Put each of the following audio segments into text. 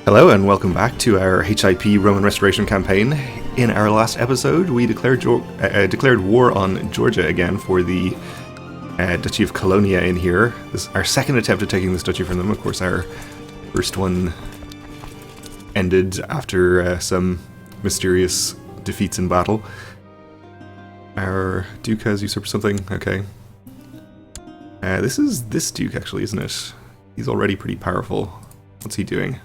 Hello and welcome back to our HIP Roman Restoration campaign. In our last episode, we declared war on Georgia again for the Duchy of Colonia in here. This is our second attempt at taking this duchy from them. Of course, our first one ended after some mysterious defeats in battle. Our Duke has usurped something. Okay. This is this Duke, actually, isn't it? He's already pretty powerful. What's he doing?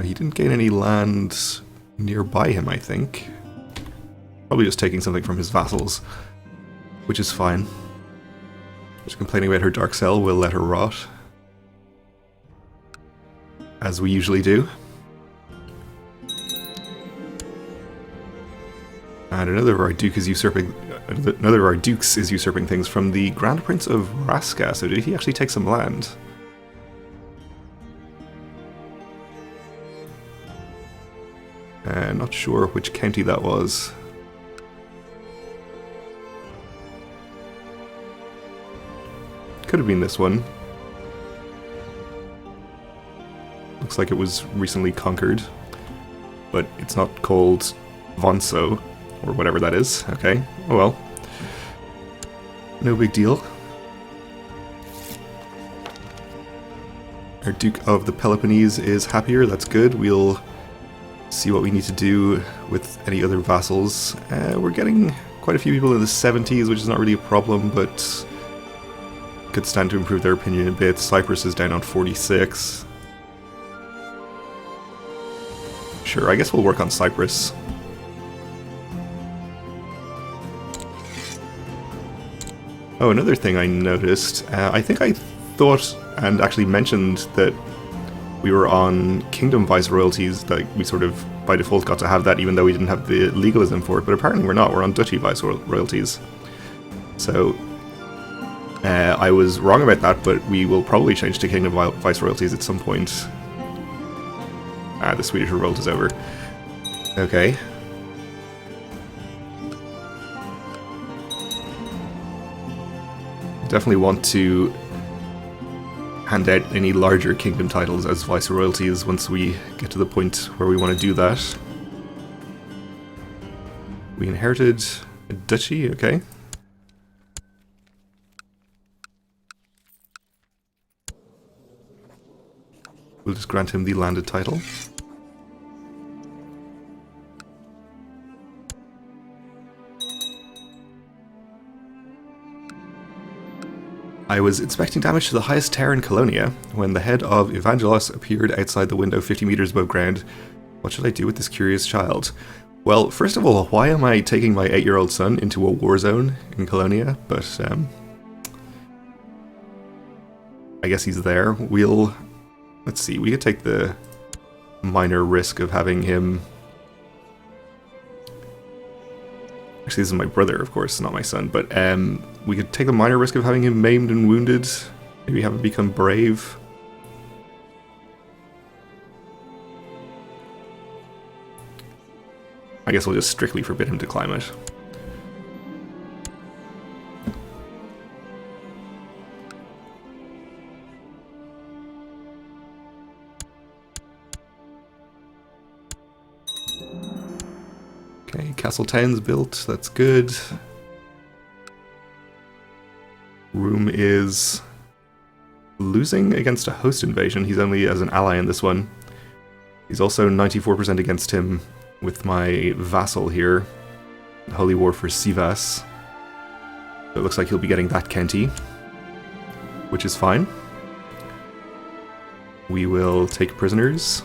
He didn't gain any land nearby him, I think. Probably just taking something from his vassals, which is fine. Just complaining about her dark cell, we'll let her rot. As we usually do. And another of our dukes is usurping things from the Grand Prince of Raska. So did he actually take some land? Not sure which county that was. Could have been this one. Looks like it was recently conquered, but it's not called Vonso, or whatever that is. Okay, oh well. No big deal. Our Duke of the Peloponnese is happier, that's good. We'll see what we need to do with any other vassals. We're getting quite a few people in the 70s, which is not really a problem, but could stand to improve their opinion a bit. Cyprus is down on 46. Sure, I guess we'll work on Cyprus. Oh, another thing I noticed, I think I thought and actually mentioned that we were on kingdom viceroyalties, like we sort of by default got to have that even though we didn't have the legalism for it, but apparently we're not, we're on duchy viceroyalties. So I was wrong about that, but we will probably change to kingdom viceroyalties at some point. The Swedish revolt is over. Okay. Definitely want to hand out any larger kingdom titles as viceroyalties once we get to the point where we want to do that. We inherited a duchy, okay. We'll just grant him the landed title. I was inspecting damage to the highest tower in Colonia when the head of Evangelos appeared outside the window 50 meters above ground. What should I do with this curious child? Well, first of all, why am I taking my 8-year-old son into a war zone in Colonia? But, I guess he's there. Let's see, we could take the minor risk of having him... Actually, this is my brother, of course, not my son, but we could take the minor risk of having him maimed and wounded. Maybe have him become brave. I guess we'll just strictly forbid him to climb it. Okay, Castle Town's built, that's good. Rome is losing against a host invasion. He's only as an ally in this one. He's also 94% against him with my vassal here. The Holy War for Sivas. So it looks like he'll be getting that county, which is fine. We will take prisoners.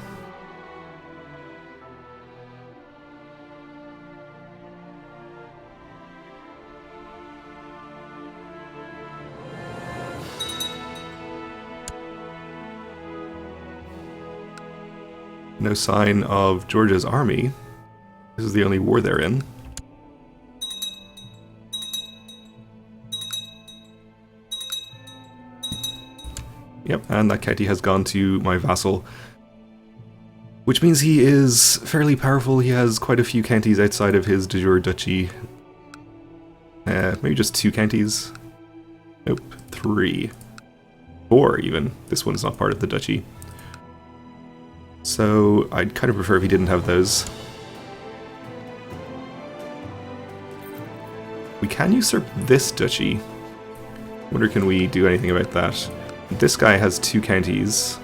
No sign of Georgia's army. This is the only war they're in. Yep, and that county has gone to my vassal. Which means he is fairly powerful. He has quite a few counties outside of his de jure duchy. Maybe just 2 counties. Nope, 3. 4 even. This one is not part of the duchy. So I'd kind of prefer if he didn't have those. We can usurp this duchy. Wonder, can we do anything about that? This guy has 2 counties.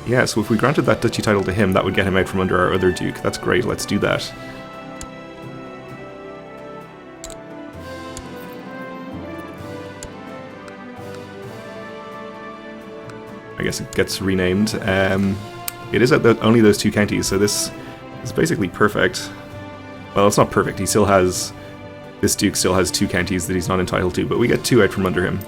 Yeah, so if we granted that duchy title to him, that would get him out from under our other duke. That's great, let's do that. I guess it gets renamed. It is at only those 2 counties, so this is basically perfect. Well, it's not perfect. He still has... This duke still has 2 counties that he's not entitled to, but we get 2 out from under him.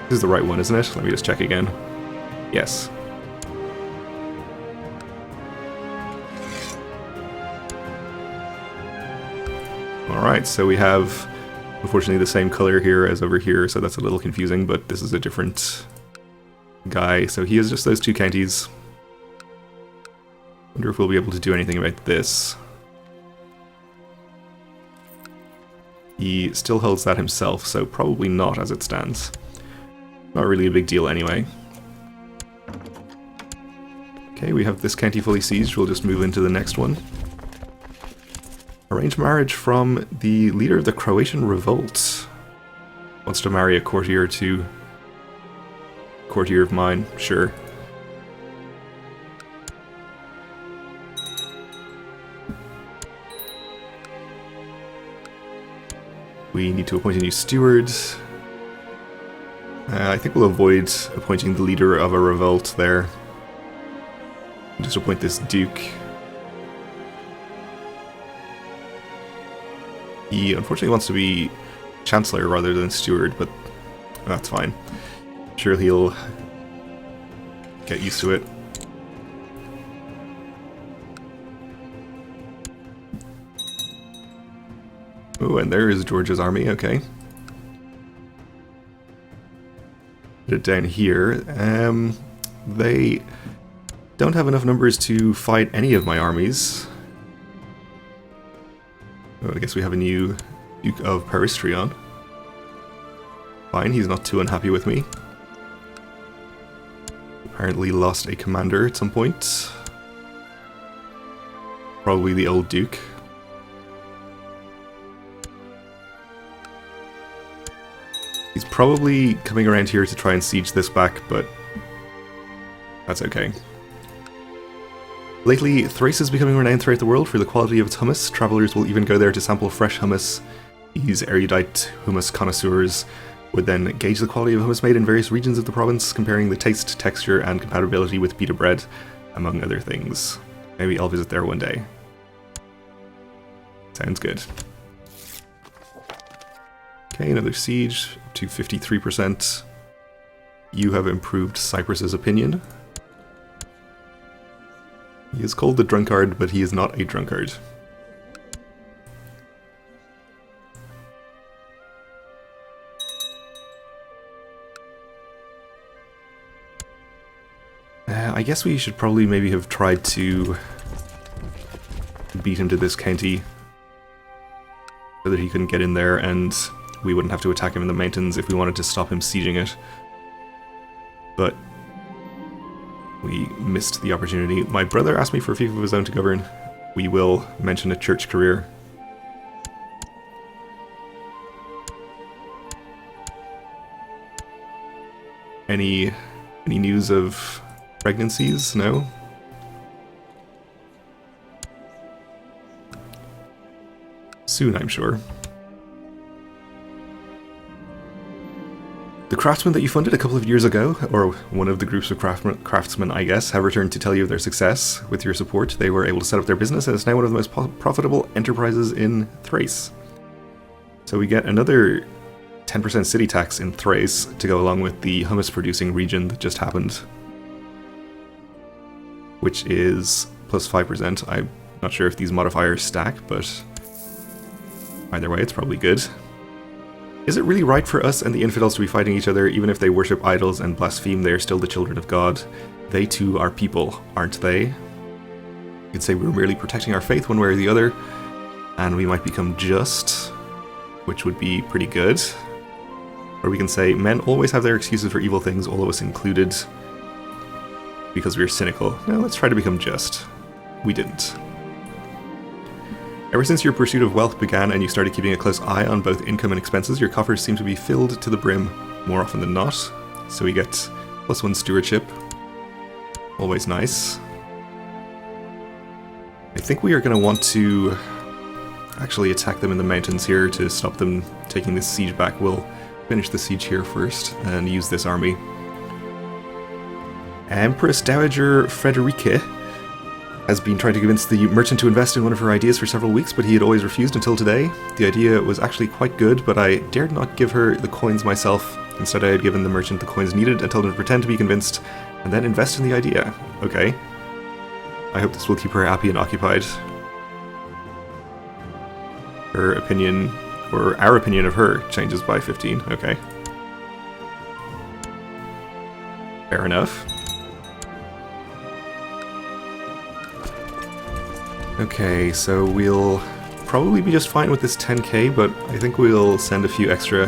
This is the right one, isn't it? Let me just check again. Yes. Alright, so we have, unfortunately, the same color here as over here, so that's a little confusing, but this is a different guy. So he has just those 2 counties. Wonder if we'll be able to do anything about this. He still holds that himself, so probably not as it stands. Not really a big deal anyway. Okay, we have this county fully sieged. We'll just move into the next one. Arranged marriage from the leader of the Croatian revolt. Wants to marry a courtier to... Courtier of mine, sure. We need to appoint a new steward. I think we'll avoid appointing the leader of a revolt there. Just appoint this duke. He unfortunately wants to be chancellor rather than steward, but that's fine. I'm sure he'll get used to it. Oh, and there is George's army, okay. Put it down here. They don't have enough numbers to fight any of my armies. Oh, I guess we have a new Duke of Peristrion. Fine, he's not too unhappy with me. Apparently lost a commander at some point. Probably the old Duke. He's probably coming around here to try and siege this back, but that's okay. Lately, Thrace is becoming renowned throughout the world for the quality of its hummus. Travelers will even go there to sample fresh hummus. These erudite hummus connoisseurs would then gauge the quality of hummus made in various regions of the province, comparing the taste, texture, and compatibility with pita bread, among other things. Maybe I'll visit there one day. Sounds good. Okay, another siege, up to 53%. You have improved Cyprus's opinion. He is called the drunkard, but he is not a drunkard. I guess we should probably maybe have tried to beat him to this county so that he couldn't get in there, and we wouldn't have to attack him in the mountains if we wanted to stop him sieging it. But we missed the opportunity. My brother asked me for a fief of his own to govern. We will mention a church career. Any news of pregnancies? No? Soon, I'm sure. The craftsmen that you funded a couple of years ago, or one of the groups of craftsmen, I guess, have returned to tell you of their success. With your support, they were able to set up their business, and it's now one of the most profitable enterprises in Thrace. So we get another 10% city tax in Thrace to go along with the hummus-producing region that just happened, which is plus 5%. I'm not sure if these modifiers stack, but either way, it's probably good. Is it really right for us and the infidels to be fighting each other? Even if they worship idols and blaspheme, they are still the children of God. They too are people, aren't they? You'd say we were merely protecting our faith one way or the other, and we might become just, which would be pretty good. Or we can say, men always have their excuses for evil things, all of us included, because we're cynical. Now let's try to become just. We didn't. Ever since your pursuit of wealth began and you started keeping a close eye on both income and expenses, your coffers seem to be filled to the brim more often than not. So we get +1 stewardship. Always nice. I think we are going to want to actually attack them in the mountains here to stop them taking this siege back. We'll finish the siege here first and use this army. Empress Dowager Friederike has been trying to convince the merchant to invest in one of her ideas for several weeks, but he had always refused until today. The idea was actually quite good, but I dared not give her the coins myself. Instead, I had given the merchant the coins needed and told him to pretend to be convinced, and then invest in the idea. Okay. I hope this will keep her happy and occupied. Her opinion, or our opinion of her, changes by 15. Okay. Fair enough. Okay, so we'll probably be just fine with this 10k, but I think we'll send a few extra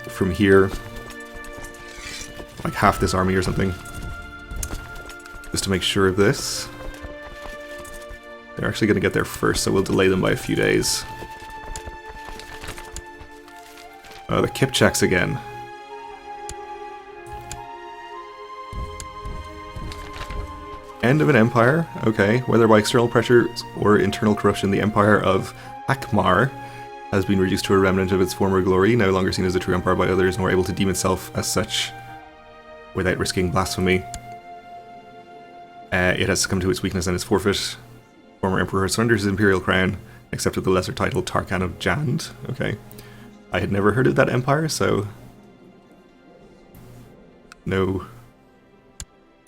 from here. Like half this army or something. Just to make sure of this. They're actually going to get there first, so we'll delay them by a few days. Oh, the Kipchaks again. End of an empire, okay. Whether by external pressures or internal corruption, the empire of Akmar has been reduced to a remnant of its former glory, no longer seen as a true empire by others, nor able to deem itself as such without risking blasphemy. It has succumbed to its weakness and its forfeit. Former emperor surrendered his imperial crown, accepted the lesser title Tarkan of Jand. Okay. I had never heard of that empire, so no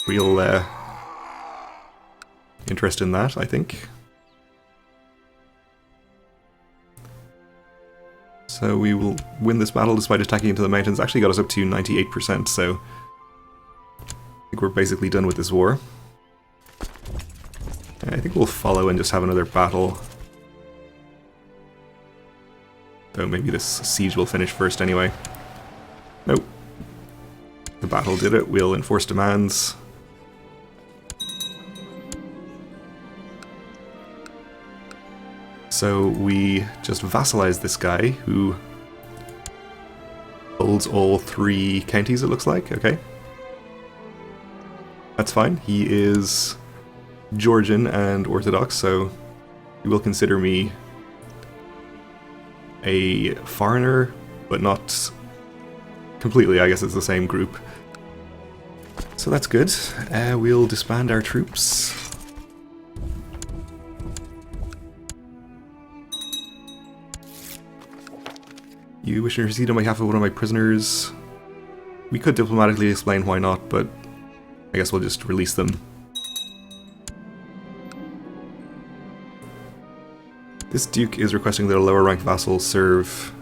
real interest in that, I think. So we will win this battle despite attacking into the mountains. Actually got us up to 98%, so I think we're basically done with this war. I think we'll follow and just have another battle. Though maybe this siege will finish first anyway. Nope. The battle did it. We'll enforce demands. So we just vassalize this guy who holds all 3 counties, it looks like. Okay. That's fine. He is Georgian and Orthodox, so he will consider me a foreigner, but not completely. I guess it's the same group. So that's good. We'll disband our troops. You wish to intercede on behalf of one of my prisoners. We could diplomatically explain why not, but I guess we'll just release them. This duke is requesting that a lower ranked vassal serve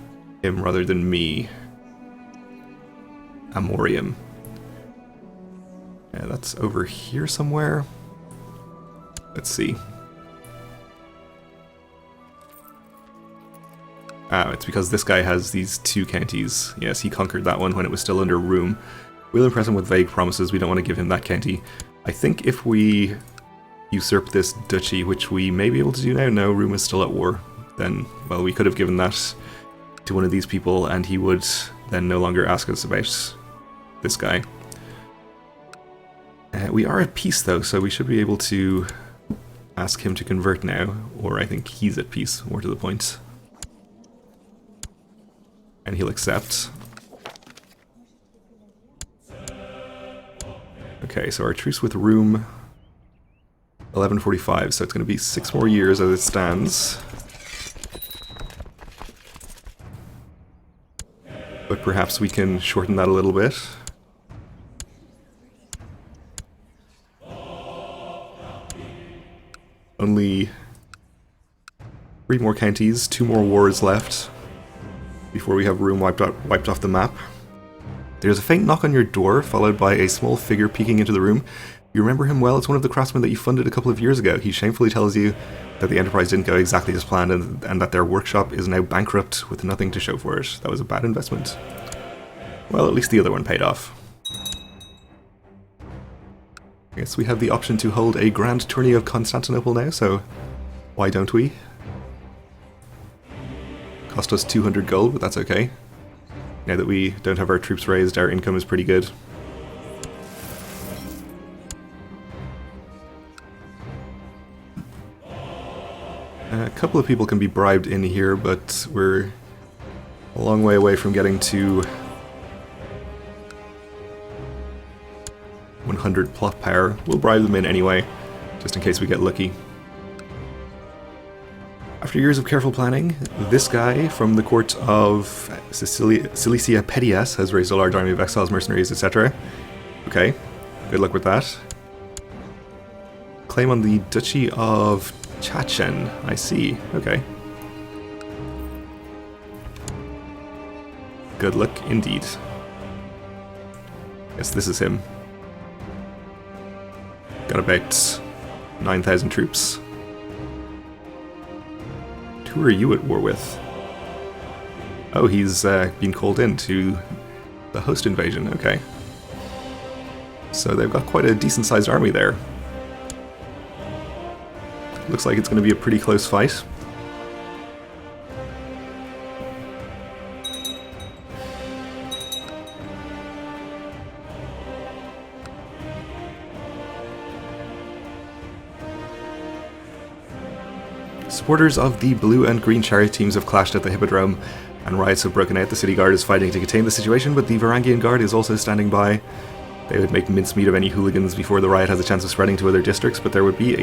him rather than me. Amorium. Yeah, that's over here somewhere. Let's see. Ah, it's because this guy has these 2 counties. Yes, he conquered that one when it was still under Rome. We'll impress him with vague promises. We don't want to give him that county. I think if we usurp this duchy, which we may be able to do now, no, Rome is still at war, then, well, we could have given that to one of these people, and he would then no longer ask us about this guy. We are at peace, though, so we should be able to ask him to convert now, or I think he's at peace, more to the point. And he'll accept. Okay, so our truce with Rome, 1145, so it's going to be 6 more years as it stands. But perhaps we can shorten that a little bit. Only 3 more counties, 2 more wars left before we have Rome wiped off the map. There's a faint knock on your door, followed by a small figure peeking into the room. You remember him well? It's one of the craftsmen that you funded a couple of years ago. He shamefully tells you that the Enterprise didn't go exactly as planned and that their workshop is now bankrupt with nothing to show for it. That was a bad investment. Well, at least the other one paid off. I guess we have the option to hold a grand tourney of Constantinople now, so why don't we? Cost us 200 gold, but that's okay. Now that we don't have our troops raised, our income is pretty good. A couple of people can be bribed in here, but we're a long way away from getting to 100 plot power. We'll bribe them in anyway, just in case we get lucky. After years of careful planning, this guy from the court of Cilicia Petias has raised a large army of exiles, mercenaries, etc. Okay, good luck with that. Claim on the Duchy of Chachen, I see. Okay. Good luck indeed. Yes, this is him. Got about 9,000 troops. Who are you at war with? Oh, he's been called in to the host invasion, okay. So they've got quite a decent-sized army there. Looks like it's going to be a pretty close fight. Supporters of the blue and green chariot teams have clashed at the Hippodrome, and riots have broken out. The city guard is fighting to contain the situation, but the Varangian guard is also standing by. They would make mincemeat of any hooligans before the riot has a chance of spreading to other districts, but there would be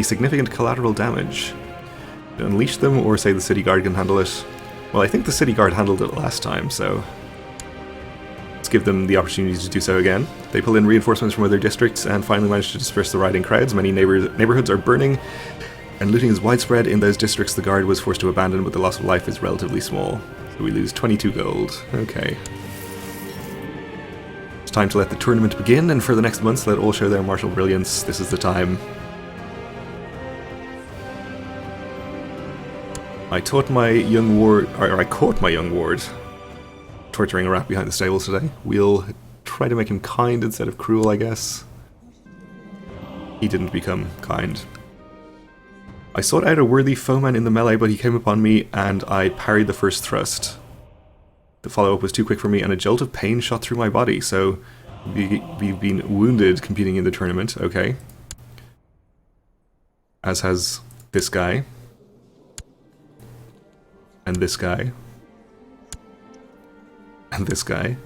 significant collateral damage. Unleash them, or say the city guard can handle it. Well, I think the city guard handled it last time, so let's give them the opportunity to do so again. They pull in reinforcements from other districts and finally manage to disperse the rioting crowds. Many neighborhoods are burning, and looting is widespread in those districts the guard was forced to abandon, but the loss of life is relatively small. So we lose 22 gold. Okay. It's time to let the tournament begin, and for the next months let all show their martial brilliance. This is the time. I caught my young ward torturing a rat behind the stables today. We'll try to make him kind instead of cruel, I guess. He didn't become kind. I sought out a worthy foeman in the melee, but he came upon me and I parried the first thrust. The follow-up was too quick for me and a jolt of pain shot through my body, so we've been wounded competing in the tournament, okay. As has this guy. And this guy. And this guy.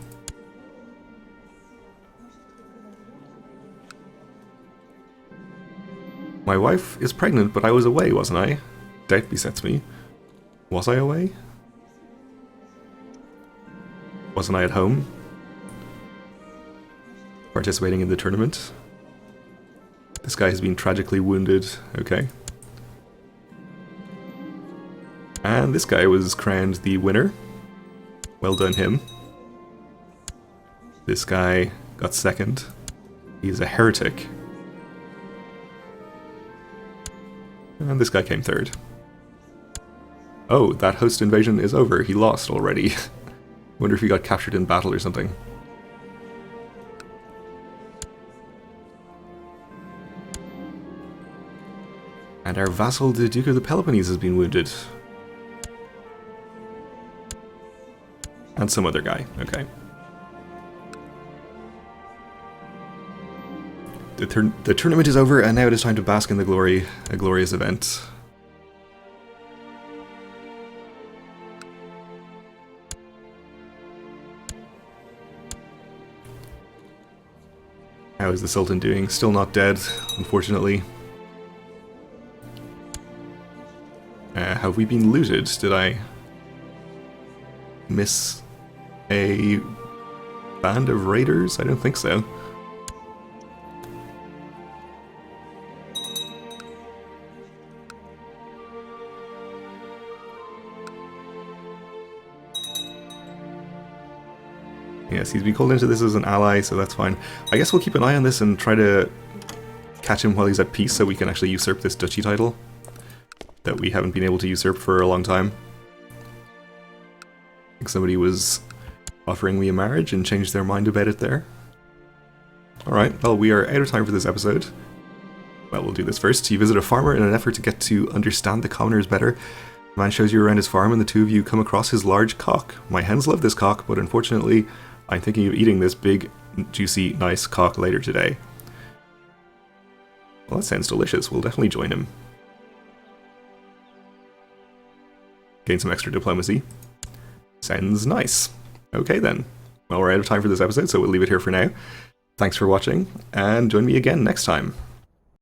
My wife is pregnant, but I was away, wasn't I? Doubt besets me. Was I away? Wasn't I at home? Participating in the tournament? This guy has been tragically wounded. Okay. And this guy was crowned the winner. Well done him. This guy got second. He's a heretic. And this guy came third. Oh, that host invasion is over. He lost already. Wonder if he got captured in battle or something. And our vassal, the Duke of the Peloponnese, has been wounded. And some other guy. Okay. The tournament is over, and now it is time to bask in the glory. A glorious event. How is the Sultan doing? Still not dead, unfortunately. Have we been looted? Did I miss a band of raiders? I don't think so. Yes, he's been called into this as an ally, so that's fine. I guess we'll keep an eye on this and try to catch him while he's at peace so we can actually usurp this duchy title that we haven't been able to usurp for a long time. I think somebody was offering me a marriage and changed their mind about it there. Alright, well, we are out of time for this episode. Well, we'll do this first. You visit a farmer in an effort to get to understand the commoners better. The man shows you around his farm and the two of you come across his large cock. My hens love this cock, but unfortunately, I'm thinking of eating this big, juicy, nice cock later today. Well, that sounds delicious. We'll definitely join him. Gain some extra diplomacy. Sounds nice. Okay then. Well, we're out of time for this episode, so we'll leave it here for now. Thanks for watching, and join me again next time.